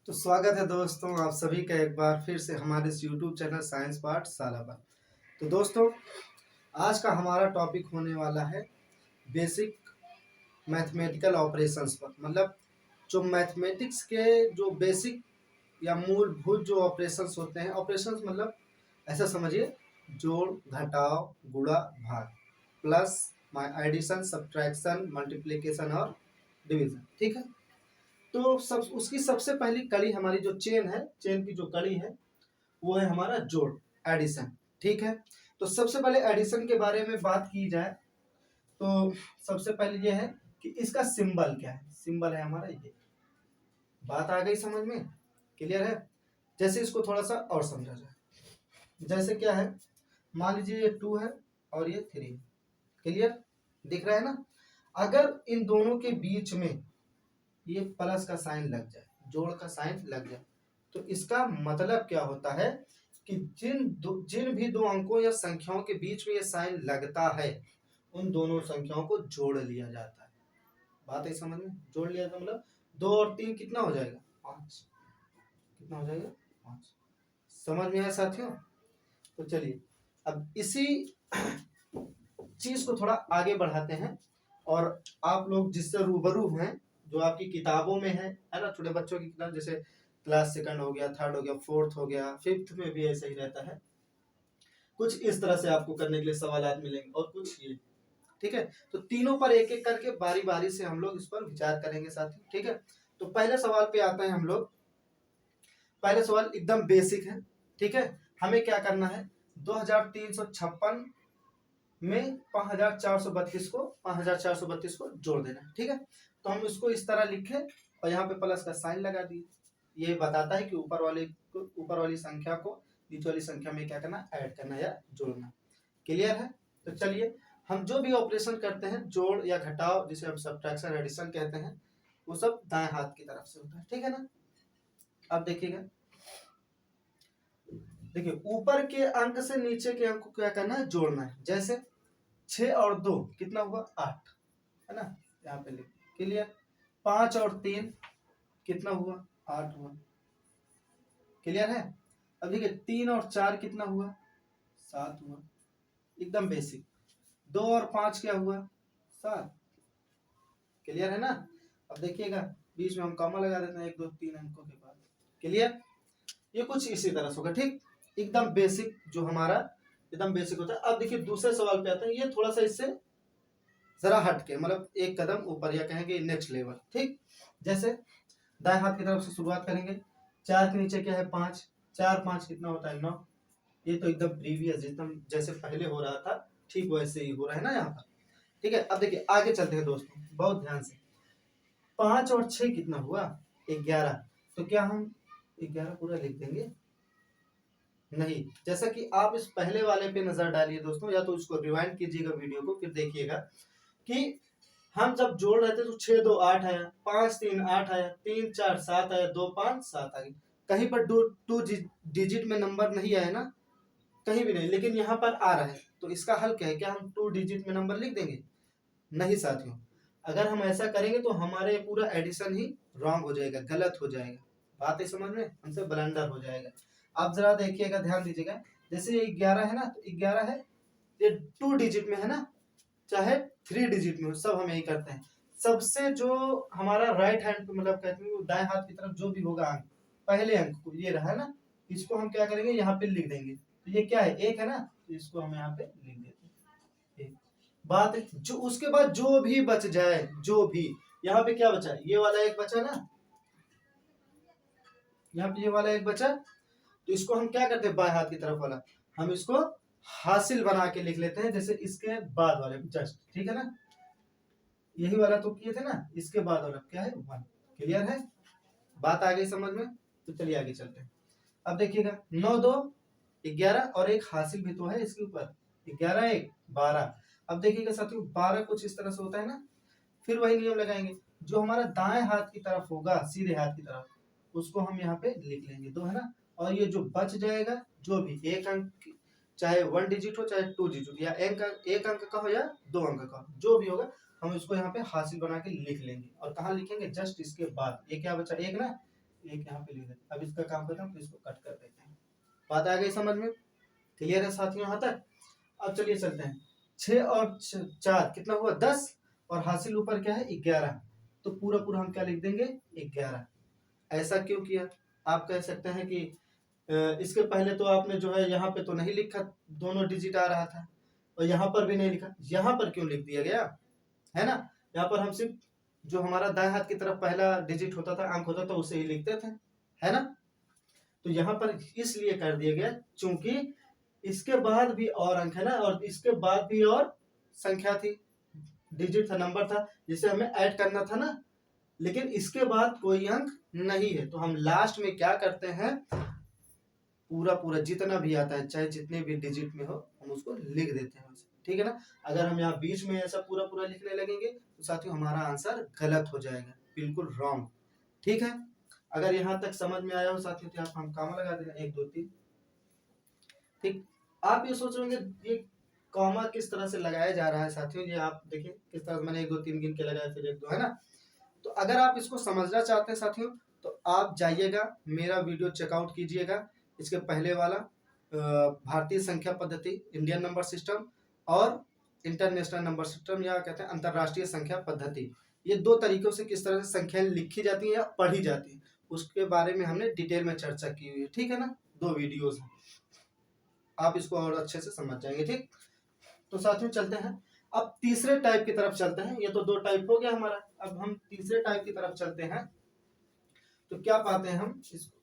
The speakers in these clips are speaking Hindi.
तो स्वागत है दोस्तों आप सभी का एक बार फिर से हमारे इस यूट्यूब चैनल साइंस पाठशाला पर। तो दोस्तों आज का हमारा टॉपिक होने वाला है बेसिक मैथमेटिकल ऑपरेशंस पर। मतलब जो मैथमेटिक्स के जो बेसिक या मूलभूत जो ऑपरेशंस होते हैं, ऑपरेशंस मतलब ऐसा समझिए जोड़ घटाव गुणा भाग प्लस एडिशन सब्ट्रैक्शन मल्टीप्लिकेशन और डिवीजन। ठीक है, तो सब उसकी सबसे पहली कड़ी हमारी जो चेन है, चेन की जो कड़ी है वो है हमारा जोड़, एडिशन। ठीक है, तो सबसे पहले एडिशन के बारे में बात की जाए तो सबसे पहले ये है कि इसका सिंबल क्या है। सिंबल है हमारा ये। बात आ गई समझ में? क्लियर है? जैसे इसको थोड़ा सा और समझा जाए, जैसे क्या है, मान लीजिए ये 2 है और ये 3 है। क्लियर दिख रहा है ना? अगर इन दोनों के बीच में ये प्लस का साइन लग जाए, जोड़ का साइन लग जाए, तो इसका मतलब क्या होता है कि जिन भी दो अंकों या संख्याओं के बीच में ये साइन लगता है उन दोनों संख्याओं को जोड़ लिया जाता है। बात है समझ में? जोड़ लिया तो मतलब 2 और 3 कितना हो जाएगा? 5। कितना हो जाएगा? 5। समझ में आया साथियों? तो चलिए अब इसी चीज को थोड़ा आगे बढ़ाते हैं और आप लोग जिससे रूबरू हैं, जो आपकी किताबों में है ना, छोटे बच्चों की किताब, जैसे क्लास सेकंड हो गया, थर्ड हो गया, फोर्थ हो गया, फिफ्थ में भी ऐसा ही रहता है। कुछ इस तरह से आपको करने के लिए सवाल मिलेंगे और कुछ ये। ठीक है, तो तीनों पर एक एक करके बारी बारी से हम लोग इस पर विचार करेंगे साथी। ठीक है, तो पहले सवाल पे आते हैं हम लोग। पहले सवाल एकदम बेसिक है। ठीक है, हमें क्या करना है, 2356 में 5432 को जोड़ देना है। ठीक है, तो हम इसको इस तरह लिखे और यहाँ पे प्लस का साइन लगा दिए। ये बताता है कि ऊपर वाली संख्या को नीचे वाली संख्या में क्या करना, ऐड करना या जोड़ना। क्लियर है? तो चलिए हम जो भी ऑपरेशन करते हैं, जोड़ या घटाव, जिसे हम सब्ट्रैक्शन एडिशन कहते हैं, वो सब दाएं हाथ की तरफ से होता है। ठीक है ना? अब देखिएगा, देखिए ऊपर के अंक से नीचे के अंक को क्या करना है, जोड़ना है। जैसे 6 और 2 कितना हुआ, 8, है ना? यहाँ पे लिख। क्लियर? 5 और 3 कितना हुआ, 8 हुआ। क्लियर है? अब देखिए 3 और 4 कितना हुआ, 7 हुआ। एकदम बेसिक। 2 और 5 क्या हुआ, 7। क्लियर है ना? अब देखिएगा बीच में हम कॉमा लगा देते हैं 1 2 3 अंकों के बाद। क्लियर? ये कुछ इसी तरह से होगा। ठीक, एकदम बेसिक जो हमारा एकदम बेसिक होता है। अब देखिए दूसरे सवाल पे आते हैं, ये थोड़ा सा इससे जरा हट के, मतलब एक कदम ऊपर, या कहेंगे नेक्स्ट लेवल। ठीक, जैसे दाएं हाथ की तरफ से शुरुआत करेंगे। 4 के नीचे क्या है, 5। 4 5 कितना होता है, 9। ये तो एकदम प्रीवियस, एकदम जैसे पहले हो रहा था ठीक वैसे ही हो रहा है ना यहाँ पर। ठीक है, अब देखिए आगे चलते हैं दोस्तों, बहुत ध्यान से। 5 और 6 कितना हुआ, 11। तो क्या हम 11 पूरा लिख देंगे? नहीं, जैसा कि आप इस पहले वाले पे नजर डालिए दोस्तों, या तो उसको रिवाइंड कीजिएगा वीडियो को, फिर देखिएगा कि हम जब जोड़ रहे थे तो 6 2 8 आया, 5 3 8 आया, 3 4 7 आया, 2 5 7 आ गई। कहीं पर टू डिजिट में नंबर नहीं आया ना, कहीं भी नहीं, लेकिन यहाँ पर आ रहा है। तो इसका हल क्या है, क्या हम 2 डिजिट में नंबर लिख देंगे? नहीं साथियों, अगर हम ऐसा करेंगे तो हमारे पूरा एडिशन ही रॉन्ग हो जाएगा, गलत हो जाएगा। बात है समझ में? हमसे ब्लंडर हो जाएगा। आप जरा देखिएगा, ध्यान दीजिएगा। जैसे ये 11 है ना, तो 11 है, ये 2 डिजिट में है ना, चाहे 3 डिजिट में हो, सब हम यही करते हैं। सबसे जो हमारा राइट हैंड, मतलब कहते हैं दाएं हाथ की तरफ जो भी होगा अंक, पहले अंक को, ये रहा है ना, इसको हम क्या करेंगे, यहाँ पे लिख देंगे। तो ये क्या है, 1 है ना, तो इसको हम यहाँ पे लिख देते हैं 1। बात है, जो उसके बाद जो भी बच जाए, जो भी, यहाँ पे क्या बचा, ये वाला एक बचा ना, यहाँ पे ये वाला एक बचा, तो इसको हम क्या करते हैं, बाएं हाथ की तरफ वाला हम इसको हासिल बना के लिख लेते हैं, जैसे इसके बाद वाले जस्ट। ठीक है ना, यही वाला तो किए थे ना, इसके बाद वाला क्या है, 1। क्लियर है? बात आ गई समझ में? तो चलिए आगे चलते हैं। अब देखिएगा 9 2 11 और एक हासिल भी तो है इसके ऊपर, 11 1 12। अब देखिएगा साथियों 12 कुछ इस तरह से होता है ना, फिर वही नियम लगाएंगे, जो हमारा दाएं हाथ की तरफ होगा, सीधे हाथ की तरफ, उसको हम यहाँ पे लिख लेंगे 2, है ना। और ये जो बच जाएगा, जो भी एक अंक, चाहे 1 डिजिट हो चाहे 2 डिजिट, या एक अंक का हो या 2 अंक का हो, जो भी होगा हम इसको यहाँ पे हासिल बना के लिख लेंगे। और कहाँ लिखेंगे, जस्ट इसके बाद। ये क्या बचा, 1 ना, एक यहाँ पे लिख देते हैं। अब इसका काम करते हैं, तो इसको कट कर देते हैं। बात आ गई समझ में? क्लियर है साथियों यहाँ तक? अब चलिए चलते हैं। 6 और 4 कितना हुआ 10, और हासिल ऊपर क्या है 11, तो पूरा पूरा हम क्या लिख देंगे 11। ऐसा क्यों किया? आप कह सकते हैं कि इसके पहले तो आपने जो है यहाँ पे तो नहीं लिखा, दोनों डिजिट आ रहा था, और यहाँ पर भी नहीं लिखा, यहाँ पर क्यों लिख दिया गया है ना? यहाँ पर हम सिर्फ जो हमारा दाएं हाथ की तरफ पहला डिजिट होता था, अंक होता था, उसे ही लिखते थे, है ना? तो यहाँ पर इसलिए कर दिया गया क्योंकि इसके बाद भी और अंक है ना, और इसके बाद भी और संख्या थी, डिजिट था, नंबर था, जिसे हमें ऐड करना था ना, लेकिन इसके बाद कोई अंक नहीं है। तो हम लास्ट में क्या करते हैं, पूरा पूरा जितना भी आता है, चाहे जितने भी डिजिट में हो, हम उसको लिख देते हैं, ठीक है ना? अगर हम यहाँ बीच में ऐसा पूरा पूरा लिखने लगेंगे तो साथियों हमारा आंसर गलत हो जाएगा, बिल्कुल रॉन्ग, ठीक है? अगर यहाँ तक समझ में आया हो साथियों तो आप हम कॉमा लगा देना, 1 2 3, ठीक? आप ये सोच रहे होंगे ये कॉमा किस तरह से लगाया जा रहा है साथियों, ये आप देखिए किस तरह मैंने 1 2 3 गिन के लगाया, फिर 1 2, है ना? तो अगर आप इसको समझना चाहते हैं साथियों, तो आप जाइएगा, मेरा वीडियो चेकआउट कीजिएगा, इसके पहले वाला भारतीय संख्या पद्धति, इंडियन नंबर सिस्टम, और इंटरनेशनल नंबर सिस्टम, या कहते हैं अंतरराष्ट्रीय संख्या पद्धति। ये 2 तरीकों से किस तरह से संख्याएं लिखी जाती हैं या पढ़ी जाती हैं, उसके बारे में हमने डिटेल में चर्चा की हुई है, ठीक है ना? 2 वीडियोस हैं, आप इसको और अच्छे से समझ जाएंगे, ठीक? तो साथियों चलते हैं, अब तीसरे टाइप की तरफ चलते हैं। ये तो 2 टाइप हो गया हमारा, अब हम तीसरे टाइप की तरफ चलते हैं। तो क्या पाते हैं हम, इसको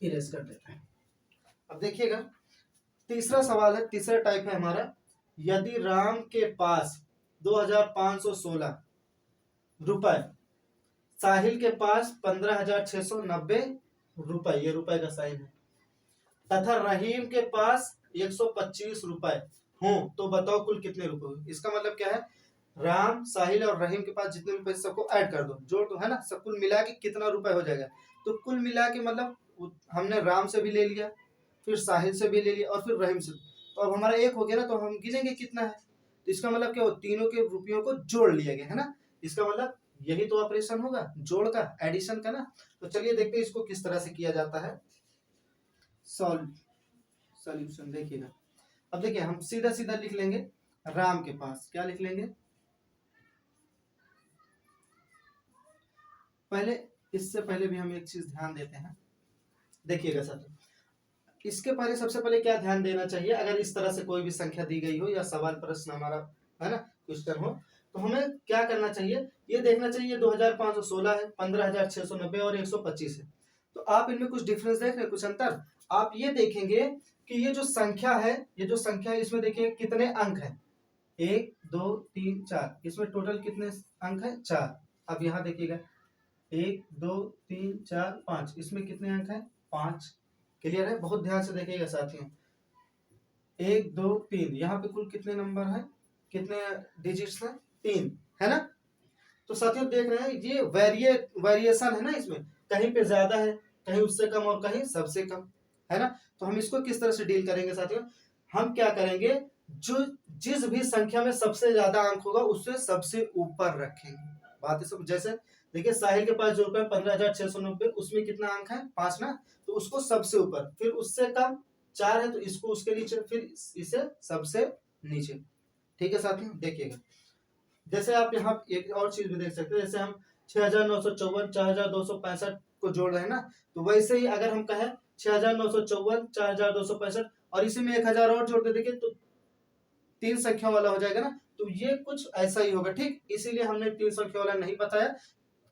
इरेज कर देते हैं। अब देखिएगा, तीसरा सवाल है, तीसरा टाइप है हमारा, यदि राम के पास 2516 रुपए, साहिल के पास 15690 रुपए, ये रुपए का साइन है, तथा रहीम के पास 125 रुपए हो, तो बताओ कुल कितने रुपए हुए? इसका मतलब क्या है, राम, साहिल और रहीम के पास जितने भी पैसे सबको ऐड कर दो, जोड़ दो, है ना? सब कुल मिला के कितना रुपए हो जाएगा? तो कुल मिला के मतलब हमने राम से भी ले लिया, फिर साहिल से भी ले लिया, और फिर रहीम से, तो अब हमारा 1 हो गया ना, तो हम गिनेंगे कितना है। तो इसका मतलब क्या हो, तीनों के रुपयों को जोड़ लिया गया, है ना? इसका मतलब यही तो ऑपरेशन होगा, जोड़ का, एडिशन का ना। तो चलिए देखते हैं इसको किस तरह से किया जाता है। सॉल्यूशन देखिएगा, अब देखिए हम सीधा सीधा लिख लेंगे, राम के पास क्या लिख लेंगे, पहले इससे पहले भी हम एक चीज ध्यान देते हैं, देखिएगा सर, इसके पहले सबसे पहले क्या ध्यान देना चाहिए, अगर इस तरह से कोई भी संख्या दी गई हो या सवाल प्रश्न हमारा, है ना, क्वेश्चन हो, तो हमें क्या करना चाहिए, ये देखना चाहिए 2516 है, 15690 और 125 है। तो आप इनमें कुछ डिफरेंस देख रहे हैं, कुछ अंतर? आप ये देखेंगे कि ये जो संख्या है, ये जो संख्या है, इसमें देखिए कितने अंक हैं, 1 2 3 4, इसमें टोटल कितने अंक है 4। अब यहाँ देखिएगा 1 2 3 4 5, इसमें कितने अंक हैं 5। क्लियर है? बहुत ध्यान से देखिएगा साथियों, 1 2 3, यहाँ पे कुल कितने नंबर हैं, कितने डिजिट्स हैं 3, है ना? तो साथियों देख रहे हैं ये वेरिएशन है ना, इसमें कहीं पे ज्यादा है, कहीं उससे कम, और कहीं सबसे कम, है ना? तो हम इसको किस तरह से डील करेंगे साथियों, हम क्या करेंगे, जो जिस भी संख्या में सबसे ज्यादा अंक होगा उससे सबसे ऊपर रखेंगे। बात है सब, जैसे देखिए साहिल के पास जो रुपए 15690, उसमें कितना अंक है 5 ना, तो उसको सबसे ऊपर, फिर उससे कम 4 है तो इसको उसके नीचे, फिर इसे सबसे नीचे, ठीक है साथियों? देखिएगा, जैसे आप यहाँ एक और चीज भी देख सकते हैं, जैसे हम 6954 4265 को जोड़ रहे हैं ना, तो वैसे ही अगर हम कहें 6954 4265 और इसी में 1000 और जोड़ दे, देखिए तो 3 संख्या वाला हो जाएगा ना, तो ये कुछ ऐसा ही होगा, ठीक? इसीलिए हमने 3 संख्या वाला नहीं बताया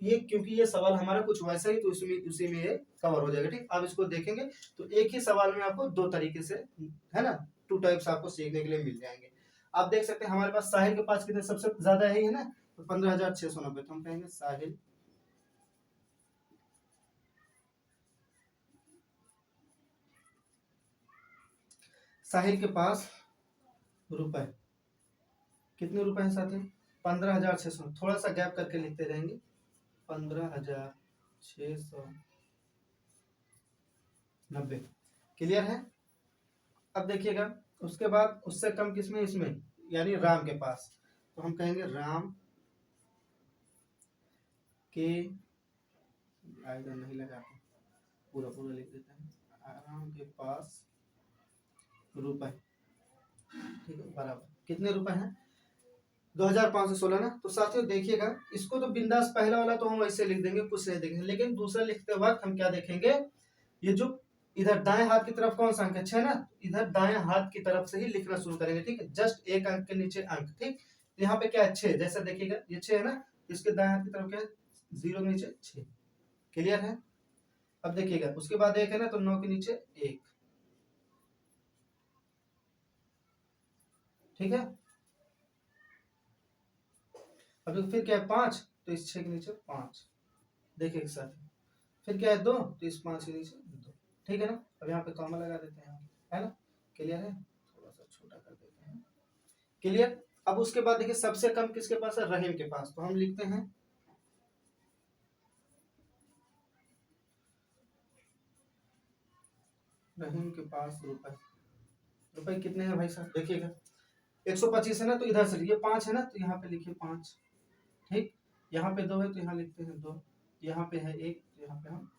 ये, क्योंकि ये सवाल हमारा कुछ वैसा ही, तो उसी में ये कवर हो जाएगा, ठीक? आप इसको देखेंगे तो एक ही सवाल में आपको 2 तरीके से, है ना, 2 टाइप्स आपको सीखने के लिए मिल जाएंगे। आप देख सकते हैं हमारे पास साहिल के पास कितने सबसे ज्यादा है ना, तो 15690, तो हम कहेंगे साहिल के पास रुपए, कितने रुपए हैं साथी, 15600, थोड़ा सा गैप करके लिखते रहेंगे, 15690। क्लियर है? अब देखिएगा उसके बाद उससे कम किसमें, इसमें, यानी राम के पास, तो हम कहेंगे राम के आएगा नहीं लगाते, पूरा पूरा लिख देते हैं। आराम के पास रुपए, ठीक है, बराबर कितने रुपए हैं 2516 ना। तो साथियों देखिएगा, इसको तो बिंदास पहला वाला तो हम वैसे लिख देंगे, कुछ नहीं देखेंगे, लेकिन दूसरा लिखते वक्त हम क्या देखेंगे, ये जो इधर दाएं हाथ की तरफ कौन सा अंक है 6 ना, इधर दाएं हाथ की तरफ से ही लिखना शुरू करेंगे, ठीक है, जस्ट एक अंक के नीचे अंक, ठीक। यहाँ पे क्या है 6, जैसा देखिएगा ये 6 है ना, इसके दाएं हाथ की तरफ क्या है 0 के नीचे 6, क्लियर है। अब देखिएगा उसके बाद एक है ना, तो 9 के नीचे 1, ठीक है। अब फिर क्या है 5, तो इस 6 के नीचे 5, देखिए एक साथ, फिर क्या है 2, तो इस 5 के नीचे 2, ठीक है ना। अब यहाँ पे कॉमा लगा देते हैं, है ना, क्लियर है, थोड़ा सा छोटा कर देते हैं, क्लियर। अब उसके बाद देखिए सबसे कम किसके पास है, रहीम के पास, तो हम लिखते हैं रहीम के पास रुपए, रुपए कितने हैं भाई साहब, देखिएगा 125 है ना, तो इधर से लिखिए 5 है ना, तो यहाँ पे लिखिए 5, ठीक। यहाँ पे 2 है तो यहाँ लिखते हैं 2, यहाँ पे है 1, तो यहाँ पे हम,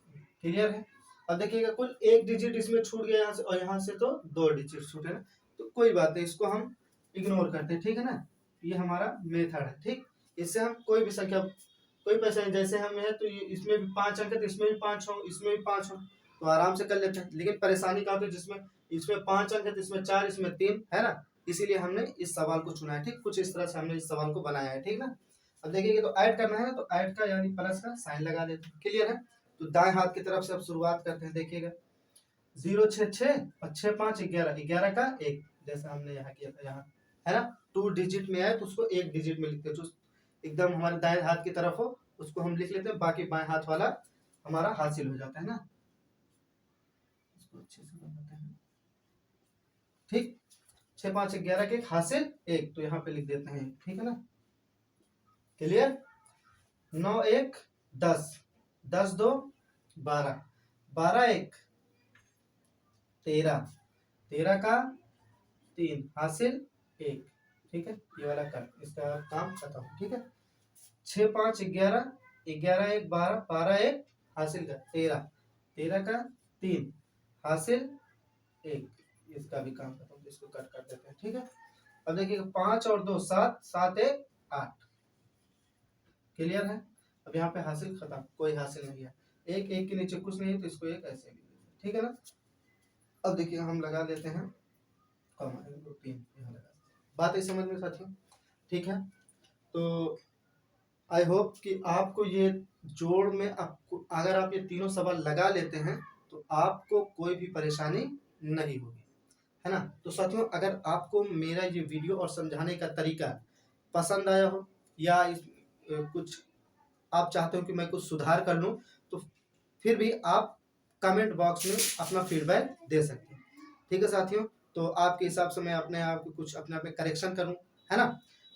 क्लियर है। अब देखिएगा कुल एक डिजिट इसमें छूट गया यहाँ से, और यहाँ से तो 2 डिजिट छूटे ना, तो कोई बात नहीं, इसको हम इग्नोर करते हैं, ठीक है ना। ये हमारा मेथड है, ठीक। इससे हम कोई भी संख्या, कोई पैसा नहीं, जैसे हम है तो ये इसमें भी 5 अंक है तो इसमें भी 5 हो, इसमें भी 5 हो, तो आराम से कर लेते हैं। लेकिन परेशानी क्या होती है, जिसमें इसमें 5 अंक है तो इसमें 4, इसमें 3 है ना, इसीलिए हमने इस सवाल को चुना है, ठीक। कुछ इस तरह से हमने इस सवाल को बनाया है, ठीक ना। अब देखिए तो ऐड करना है ना, तो ऐड का यानी प्लस का साइन लगा देते हैं, क्लियर है। तो दाएं हाथ की तरफ से अब शुरुआत करते हैं, देखिएगा 0 6 6 और 6 5 11, 11 का 1, जैसा हमने यहाँ किया था, यहाँ है ना 2 डिजिट में आए तो उसको 1 डिजिट में लिखते हैं, जो एकदम हमारे दाएं हाथ की तरफ हो उसको हम लिख लेते हैं, बाकी बाएं हाथ वाला हमारा हासिल हो जाता है ना, इसको अच्छे से बनाते हैं, ठीक। 6 5 11 के हासिल 1, तो यहाँ पे लिख देते हैं, ठीक है ना, क्लियर। 9 1 10, 10 2 12, 12 1 13, 13 का 3 हासिल 1, ठीक है, ये वाला कर इसका काम खत्म, ठीक है। 6 5 11, 11 1 12, 12 1 हासिल का 13, 13 का 3 हासिल 1, इसका भी काम खत्म, इसको कट कर देते हैं, ठीक है। अब देखिए 5 और 2 7, 7 1 8, क्लियर है। अब यहाँ पे हासिल खत्म, कोई हासिल नहीं है, 1 1 के नीचे कुछ नहीं है, तो इसको एक ऐसे लिख देते हैं, ठीक है ना। अब देखिए हम लगा देते हैं कॉमा, 1 2 3 यहाँ लगा, बात है समझ में साथियों, ठीक है। तो आई होप कि आपको ये जोड़ में आपको, अगर आप ये तीनों सवाल लगा लेते हैं तो आपको कोई भी परेशानी नहीं होगी, है ना। तो साथियों अगर आपको मेरा ये वीडियो और समझाने का तरीका पसंद आया हो, या कुछ आप चाहते हो कि मैं कुछ सुधार कर लूँ, तो फिर भी आप कमेंट बॉक्स में अपना फीडबैक दे सकते हैं, ठीक है साथियों। तो आपके हिसाब से मैं अपने आप को कुछ अपने आप में करेक्शन करूँ, है ना।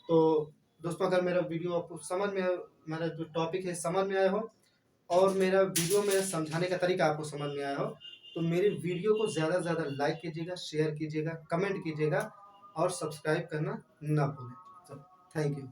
तो दोस्तों अगर मेरा वीडियो आपको समझ में, मेरा जो टॉपिक है समझ में आया हो, और मेरा वीडियो में समझाने का तरीका आपको समझ में आया हो, तो मेरे वीडियो को ज़्यादा से ज़्यादा लाइक कीजिएगा, शेयर कीजिएगा, कमेंट कीजिएगा और सब्सक्राइब करना ना भूलें। तो थैंक यू।